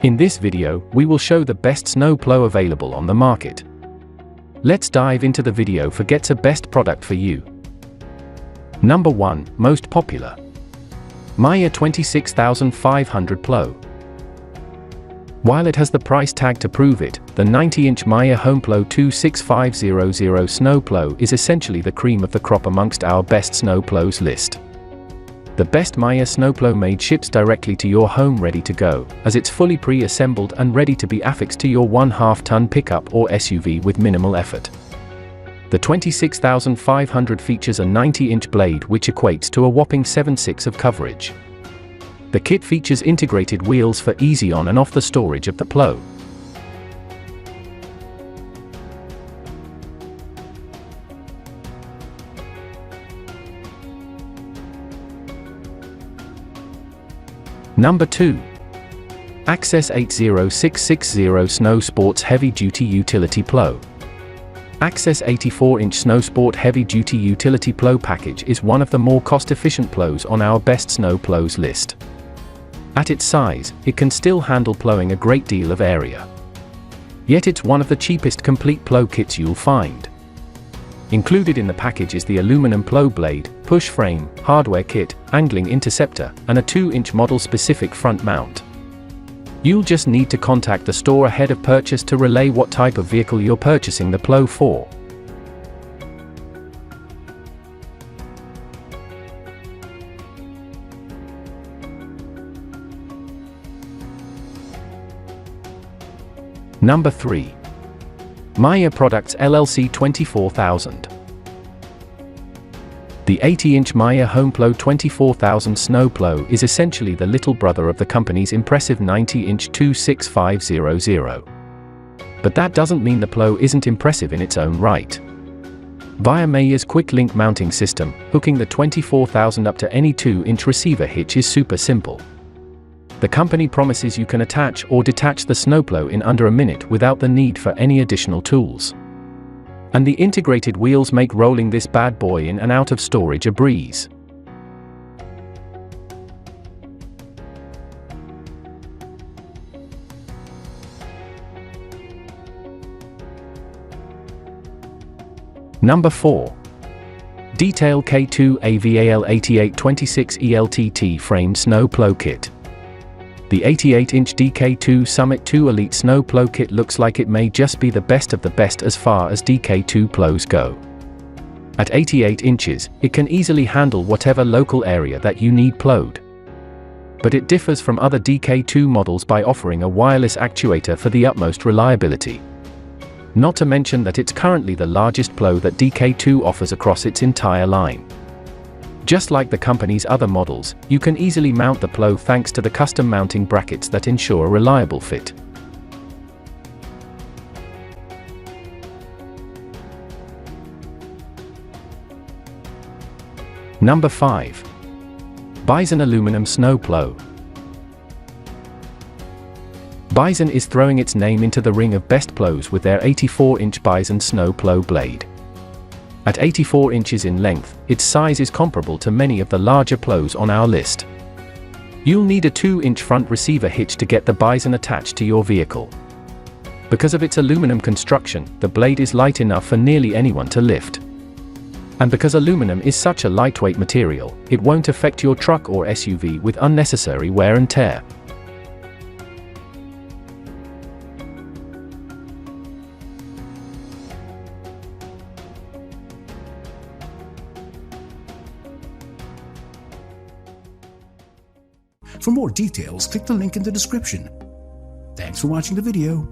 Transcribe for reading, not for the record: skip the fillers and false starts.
In this video, we will show the best snowplow available on the market. Let's dive into the video for gets a best product for you. Number 1, most popular. Meyer 26500 Plow. While it has the price tag to prove it, the 90-inch Meyer HomePlow 26500 snowplow is essentially the cream of the crop amongst our best snowplows list. The best Meyer snowplow made ships directly to your home ready to go, as it's fully pre-assembled and ready to be affixed to your 1/2-ton pickup or SUV with minimal effort. The 26500 features a 90-inch blade which equates to a whopping 7/6 of coverage. The kit features integrated wheels for easy on and off the storage of the plow. Number 2. Access 80660 Snow Sports Heavy Duty Utility Plow. Access 84-inch Snow Sport Heavy Duty Utility Plow package is one of the more cost-efficient plows on our best snow plows list. At its size, it can still handle plowing a great deal of area. Yet it's one of the cheapest complete plow kits you'll find. Included in the package is the aluminum plow blade, push frame, hardware kit, angling interceptor, and a 2-inch model-specific front mount. You'll just need to contact the store ahead of purchase to relay what type of vehicle you're purchasing the plow for. Number 3. Meyer Products Llc 24000. The 80-inch Meyer HomePlow 24000 snowplow is essentially the little brother of the company's impressive 90-inch 26500. But that doesn't mean the plow isn't impressive in its own right. Via Meyer's quick link mounting system, hooking the 24000 up to any 2-inch receiver hitch is super simple. The company promises you can attach or detach the snowplow in under a minute without the need for any additional tools. And the integrated wheels make rolling this bad boy in and out of storage a breeze. Number 4. Detail K2 AVAL 8826 ELTT Framed Snow Plow Kit. The 88-inch DK2 Summit 2 Elite Snow Plow Kit looks like it may just be the best of the best as far as DK2 plows go. At 88 inches, it can easily handle whatever local area that you need plowed. But it differs from other DK2 models by offering a wireless actuator for the utmost reliability. Not to mention that it's currently the largest plow that DK2 offers across its entire line. Just like the company's other models, you can easily mount the plow thanks to the custom mounting brackets that ensure a reliable fit. Number 5. BIZON Aluminum Snow Plow. BIZON is throwing its name into the ring of best plows with their 84-inch BIZON Snow Plow blade. At 84 inches in length, its size is comparable to many of the larger plows on our list. You'll need a 2-inch front receiver hitch to get the BIZON attached to your vehicle. Because of its aluminum construction, the blade is light enough for nearly anyone to lift. And because aluminum is such a lightweight material, it won't affect your truck or SUV with unnecessary wear and tear. For more details, click the link in the description. Thanks for watching the video.